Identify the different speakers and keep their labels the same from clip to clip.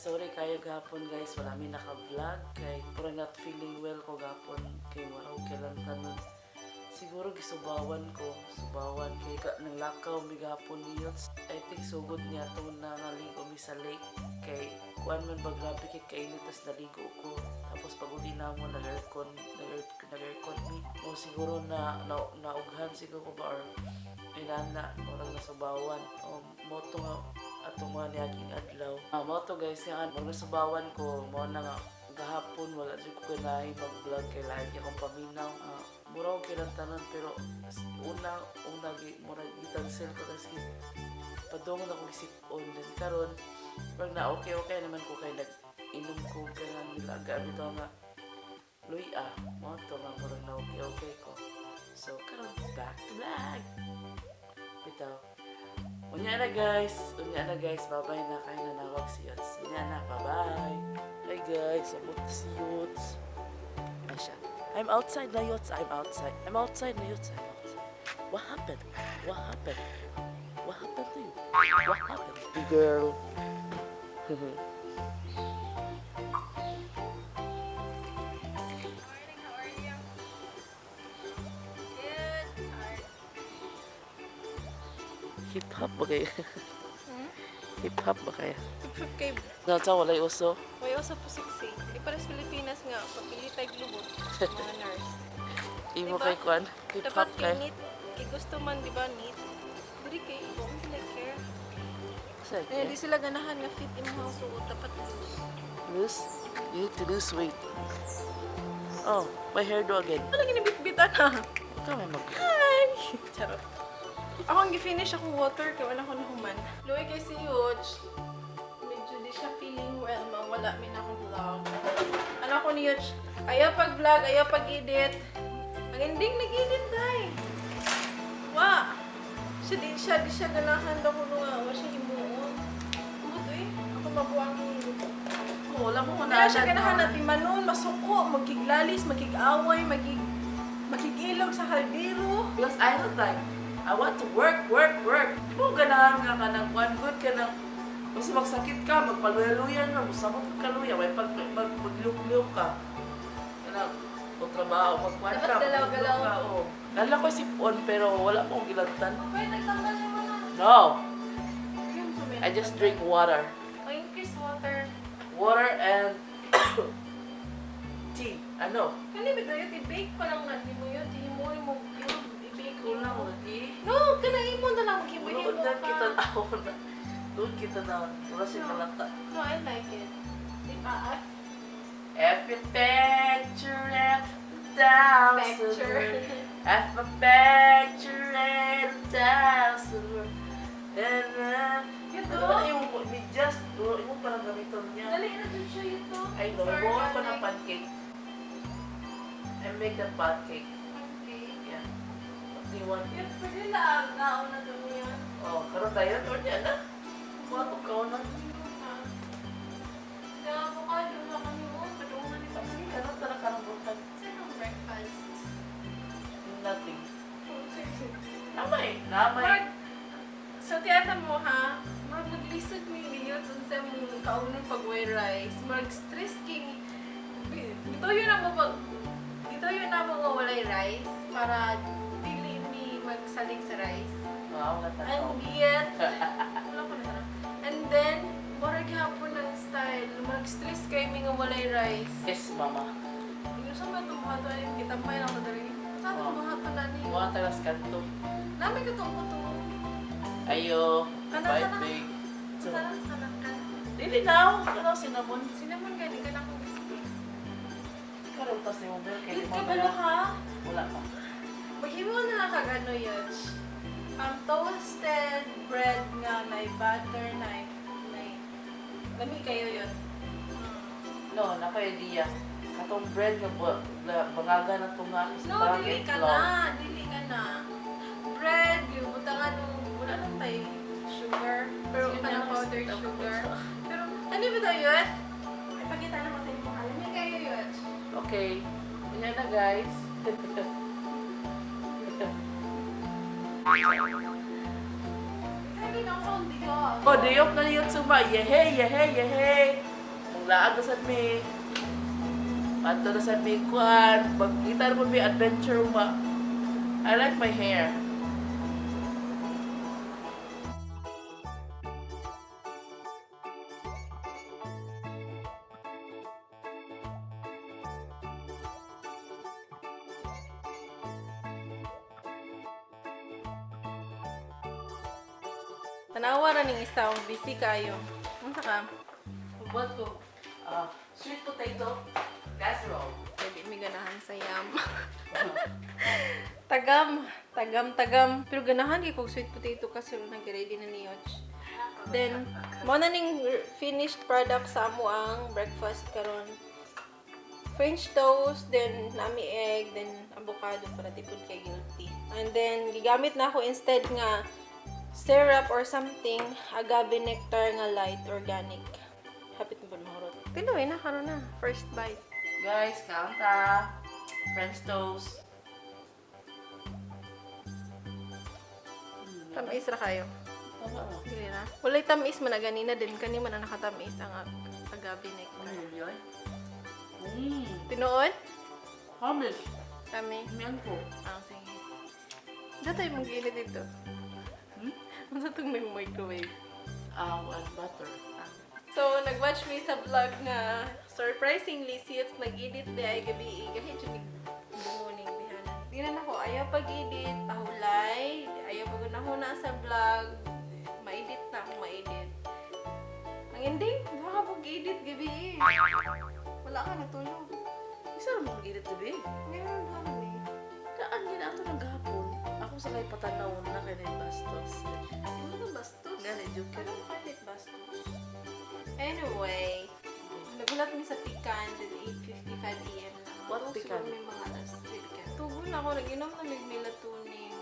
Speaker 1: sorry kayo gahapon guys, wala mi naka-vlog kay pura not feeling well ko gahapon kay wala ko kailan tanon. Siguro gisubawan ko, subawan kay nang lakaw mi gahapon niyo. I think sugod niya to na naligo mi sa lake kay kuan man ba grabe kay kainit tas naligo ko. Tapos pag uli na mo nag-aircon mi. O siguro na naughan siguro ko ba or inana orang nasubawan. O moto nga atong mga niaging adlaw. Moto guys nga pag nasubawan ko mo na nga gahapon wala jud ko kanahi mag-vlog kay lain akong paminaw. Mura ko kinantanan pero una mura gitansel ko kasi padong na ko isip-on din karon pag na okay naman ko kay nag-inom ko kaya nilaga bitaw nga luya mo to nga mura na okay ko. So karon back to vlog bitaw. Unya na guys, bye-bye na kayo nanawag si Yots. Unya na, bye-bye. Hi guys, abot si Yots. Asya. I'm outside na Yots, I'm outside na Yots, What happened? What happened to you? What happened? Big girl.
Speaker 2: Morning, how are you? Good. Tired.
Speaker 1: Hip-hop ba kayo? Hip-hop ba kaya?
Speaker 2: Tupap kay
Speaker 1: Nasa walay uso.
Speaker 2: Way usa po sexy. Di para sa Pilipinas nga papili tay glubot mga nurse.
Speaker 1: Imo
Speaker 2: Diba?
Speaker 1: kay Kwan?
Speaker 2: Dapat
Speaker 1: Hip-hop kay?
Speaker 2: neat. Kay gusto man di ba neat? Dili kay ibo sila care.
Speaker 1: Say,
Speaker 2: Eh di sila ganahan nga fit imong suot dapat loose.
Speaker 1: lose? You need to lose weight. Oh, my hairdo again.
Speaker 2: Ano ginibitbitan na?
Speaker 1: Ikaw may mag...
Speaker 2: Hi! Charot. Ako ang gi-finish akong water kaya wala ko nahuman. Luwi kay si Yuch. Medyo di siya feeling well. Mawala min akong vlog. Ano ako ni Yuch? Ayaw pag-vlog, ayaw pag-edit. Ang ending nag-edit dahil. Wa! Di siya ganahan daw ko nga. Wa siya himuon. Umuto eh. Ako mabuang himuon.
Speaker 1: Oh, wala mo
Speaker 2: Wala siya ganahan na timanon, masuko, magkiglalis, magkig-away, magkig-ilog sa kaldero.
Speaker 1: Because I don't like, I want to work. Mo ganahan nga ka ng one good ka ng, basta magsakit ka, magpaluya-luyan ka, musamot ka kaluya, may magliyok ka. Kanang, o trabaho, magkuhan ka,
Speaker 2: Dapat galaw-galaw.
Speaker 1: magliyok ka, oh. Lala ko sipon, pero wala mo gilantan.
Speaker 2: Okay, nagtanggal siya mga.
Speaker 1: No,
Speaker 2: Yun, sumit.
Speaker 1: I just drink water.
Speaker 2: Oh, increase water.
Speaker 1: Water and tea. Ano?
Speaker 2: Kani ba tayo, i-bake pa lang natin mo yun. Himo mo, i-bake mo.
Speaker 1: Kulang lagi.
Speaker 2: No, kanang imo na lang. Himo
Speaker 1: Doon na kita
Speaker 2: ka.
Speaker 1: na. Doon kita na. Wala siya malata.
Speaker 2: No, I like it. Di ba?
Speaker 1: F your picture, F down.
Speaker 2: Picture.
Speaker 1: F a picture, F down. And
Speaker 2: Ito.
Speaker 1: yung medyas, yung parang gamiton niya.
Speaker 2: Dali na dun siya ito.
Speaker 1: Ay, no,
Speaker 2: Sorry,
Speaker 1: buwan ko
Speaker 2: darling.
Speaker 1: ng pancake. I make the pancake.
Speaker 2: Okay.
Speaker 1: Yeah. What do you want?
Speaker 2: Yun, pwede na naon na dun yun.
Speaker 1: Oh, karon tayo. Or niya na. Kuha ko ka na.
Speaker 2: Kaya avocado na kami mo. Padungan ni Pasi.
Speaker 1: Karon talaga karang bukan.
Speaker 2: Saan breakfast?
Speaker 1: Nothing.
Speaker 2: Oh, seriously.
Speaker 1: Namay. Namay.
Speaker 2: Mark, so tiyata mo ha, marag naglisod mi niyo sa mong kaunang pag-way rice. Marag stress king. Ito yun na mo nga walay rice para dili mi magsalig sa rice.
Speaker 1: Wow, natanaw.
Speaker 2: And yet, wala ko na. And then, marag hapon ng style. Marag stress kay mi nga walay rice.
Speaker 1: Yes, mama.
Speaker 2: Yung sa mga tumato yung gitampay lang ko dari. Sa ato mga na ni.
Speaker 1: Mga talas kanto.
Speaker 2: Namin ka itong puto.
Speaker 1: Ayo.
Speaker 2: Kana
Speaker 1: Bye,
Speaker 2: sana.
Speaker 1: big. So,
Speaker 2: Sana anak ka.
Speaker 1: dili now. Ano, cinnamon.
Speaker 2: Cinnamon gani ka na kong biscuit.
Speaker 1: Karon tas ni mo kay
Speaker 2: Cute
Speaker 1: mo
Speaker 2: ka ba ha?
Speaker 1: Wala pa.
Speaker 2: Maghimo na lang kagano yun. Ang toasted bread nga na butter na lami kayo yun.
Speaker 1: No, naka idea. Katong bread nga bangaga na tunga sa
Speaker 2: No, dili ka na. Dili ka na. Bread, yung butangan nung wala lang tayo sugar. Pero
Speaker 1: Sige
Speaker 2: ka
Speaker 1: na,
Speaker 2: ng powdered
Speaker 1: gusto ko.
Speaker 2: sugar. Pero ano ba tayo yun? Ipakita naman sa inyo. Lami kayo yun.
Speaker 1: Okay. Yan na guys.
Speaker 2: Hindi na ako, hindi ka.
Speaker 1: Oh, diyok na yun suma. Yehey, yehey, yehey. maglaag na sad mi. Panto na sad mi kuan. Pagkita na po mi adventure ba. I like my hair.
Speaker 2: Tanawa ra ning isa, busy kayo. Unsa ka?
Speaker 1: What ko? Sweet potato casserole.
Speaker 2: Hindi mi ganahan sa yam. Tagam. Pero ganahan kay kog sweet potato kasi nag-ready na ni Yoch. Then, mo na ning finished product sa amo ang breakfast karon. French toast, then nami egg, then avocado para tipod kay guilty. And then gigamit na ako instead nga syrup or something, agave nectar nga light organic. Hapit mo ba mahurot? Tinuwi na karon na. First bite.
Speaker 1: Guys, kanta. French toast.
Speaker 2: Tamis ra kayo.
Speaker 1: Tama na.
Speaker 2: Dili na. Walay tamis man na ganina din kani man ang nakatamis ang agave nectar.
Speaker 1: Ano yun?
Speaker 2: Tinuod?
Speaker 1: Hamis.
Speaker 2: Tamis.
Speaker 1: Miyan ko.
Speaker 2: Sige. Datay mong gilit dito. Ano sa itong may microwave?
Speaker 1: And butter.
Speaker 2: So, nag-watch me sa vlog na surprisingly, siyot nag-edit di ay gabi. Kahit siya bunguning bihanan. Di na ako, ayaw pag-edit, pahulay. Ayaw pag-unahuna sa vlog. Ma-edit na ako, ma-edit. Ang ending, baka pag-edit gabi. Wala ka natulog.
Speaker 1: Isa naman mag-edit gabi.
Speaker 2: Ngayon, baka ni.
Speaker 1: Kaan yun ato ng gapon. Ako sa kay patanaw na kay na bastos.
Speaker 2: Ano na bastos?
Speaker 1: Gani, joke
Speaker 2: Ano ka bastos? Anyway, nagulat mi sa pikan at 8:55 AM na.
Speaker 1: What
Speaker 2: Tapos
Speaker 1: pikan?
Speaker 2: siguro may mga alas pikan. Tubo na ako, nag-inom na may melatonin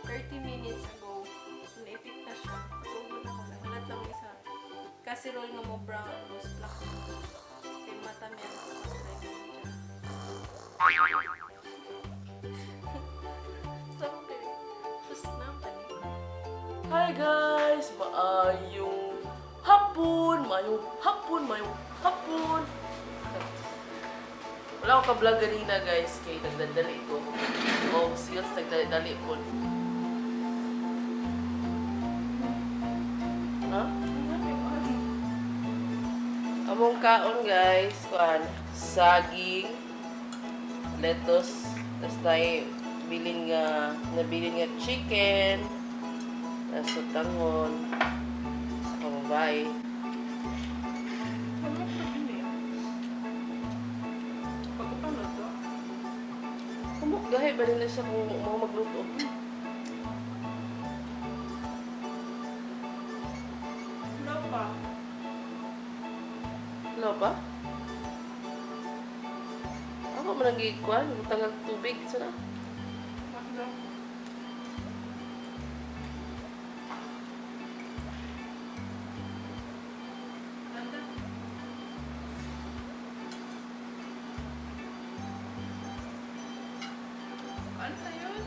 Speaker 2: 30 minutes ago. So, naipit na siya. Tubo na ako. Nagulat lang mi sa casserole nga mo brown rose black. Kay mata meron sa so, okay. Tapos na, panig.
Speaker 1: Hi guys! Maayong hapon! Maayong hapon! Wala ako ka-vlog ganina guys, kay nagdadali ko. O, siyos nagdadali po. Ha? Among kaon guys, kuan, saging, lettuce, tapos tayo nabilin nga chicken, tapos tangon, sa kamabay. Kumuk gahe ba nila siya kung mga magluto? Wala pa? Ako man ang gikuan, tangag tubig, sana.
Speaker 2: Ano na yun?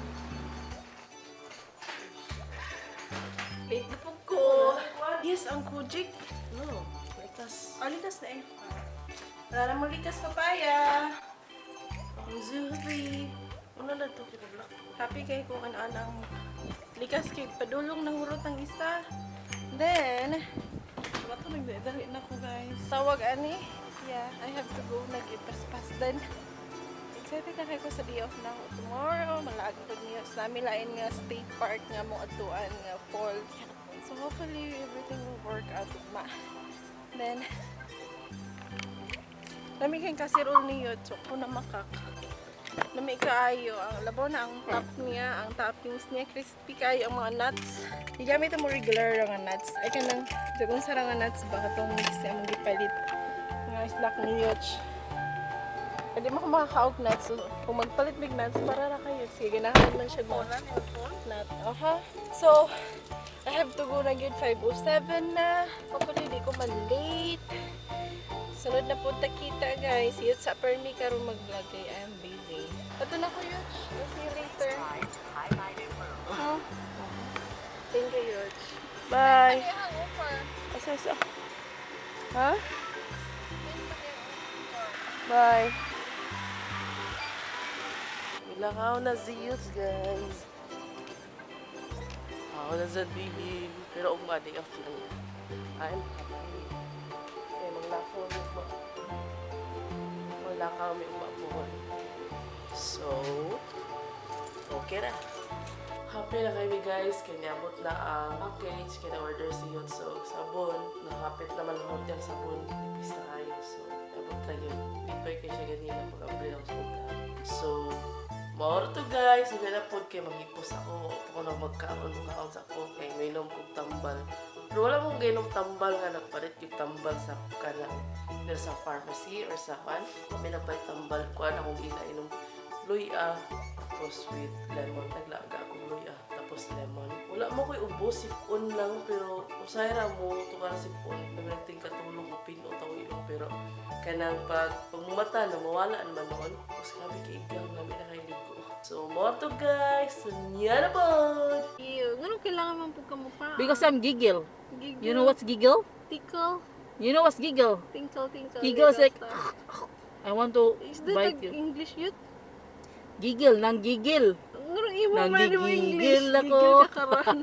Speaker 2: Late na po ko. Yes, ang kujik.
Speaker 1: No, likas.
Speaker 2: Likas na eh. Wala na mong likas papaya. Ang zuhri.
Speaker 1: Ano na ito, kinablak?
Speaker 2: Happy kay kung ano-anang likas kay padulong ng hurot ang isa. Then, ba't nagdadali na ko guys? Tawag ani? Yeah, I have to go nag-ipaspas then. Excited na kayo sa day off na ako tomorrow. Malaag ko niya sa namin lain nga state park nga mong atuan nga fall. So hopefully everything will work out ma. Then, nami kayong casserole niyo, so kung na makak. Nami kaayo, ang labaw na ang top niya, ang toppings niya, crispy kayo ang mga nuts. Igamit mo regular nga nuts. Ay ka nang, dagong sarang nga nuts, baka itong mix niya mong gipalit. Nga snack niyo. Pwede mo kung makakaog nuts, so kung magpalit big nuts, para na kayo. Sige, ganahan man siya mo. Nut. So, I have to go na yun 5:07 na. Hopefully, di ko man late. Sunod na punta kita guys. Yun sa permi karon mag-vlog kay I am busy. Ito na ko yun. I'll see you later. Huh? Thank you, Yuch.
Speaker 1: Bye!
Speaker 2: Hangover.
Speaker 1: Asa? Ha? Bye. Ilakaw na ziyos, guys. Ako na sa bibig. Pero umadi ka lang. I'm happy. Kaya maglakaw mo ba? Maglakaw may umabon. So, okay na. Happy na kami guys. Kanyabot na ang package. Kina-order si Yotso. Sabon. Nakapit naman ako dyan sabon. Ipis na kayo. So, abot na yun. Hindi pa kayo siya ganina pag-abli ng sugat. So, mauro to guys. Hindi na po kayo manghipos ako. Ako na magkaon sa ako. Kaya may inom kong tambal. Pero wala mong gainom tambal nga. Nagpalit yung tambal sa kanang either sa pharmacy or sa kan. May nagpalit tambal ko. Akong ginainom luya. Tapos with lemon. Naglaga akong luya. Tapos lemon. Wala mo ko'y ubos. Sipon lang. Pero usayra mo. Ito ka na sipon. Nagnating katulong o pinot o ilong. Pero kanang pag mata na mawala naman noon. Tapos kami kaigang namin na kayo ligo. So, more to guys. So, yan na po.
Speaker 2: Ew, ganun kailangan man po ka mo pa.
Speaker 3: Because I'm giggle.
Speaker 2: Giggle.
Speaker 3: You know what's giggle?
Speaker 2: Tickle.
Speaker 3: You know what's giggle?
Speaker 2: Tinkle, tinkle.
Speaker 3: Giggle is like,
Speaker 2: stuff.
Speaker 3: I want to
Speaker 2: Is that
Speaker 3: bite
Speaker 2: the
Speaker 3: you.
Speaker 2: English yun?
Speaker 3: Giggle, nang giggle.
Speaker 2: Ganun, iba man mo
Speaker 3: Nanggigigil
Speaker 2: English.
Speaker 3: ako.
Speaker 2: Giggle ka karon.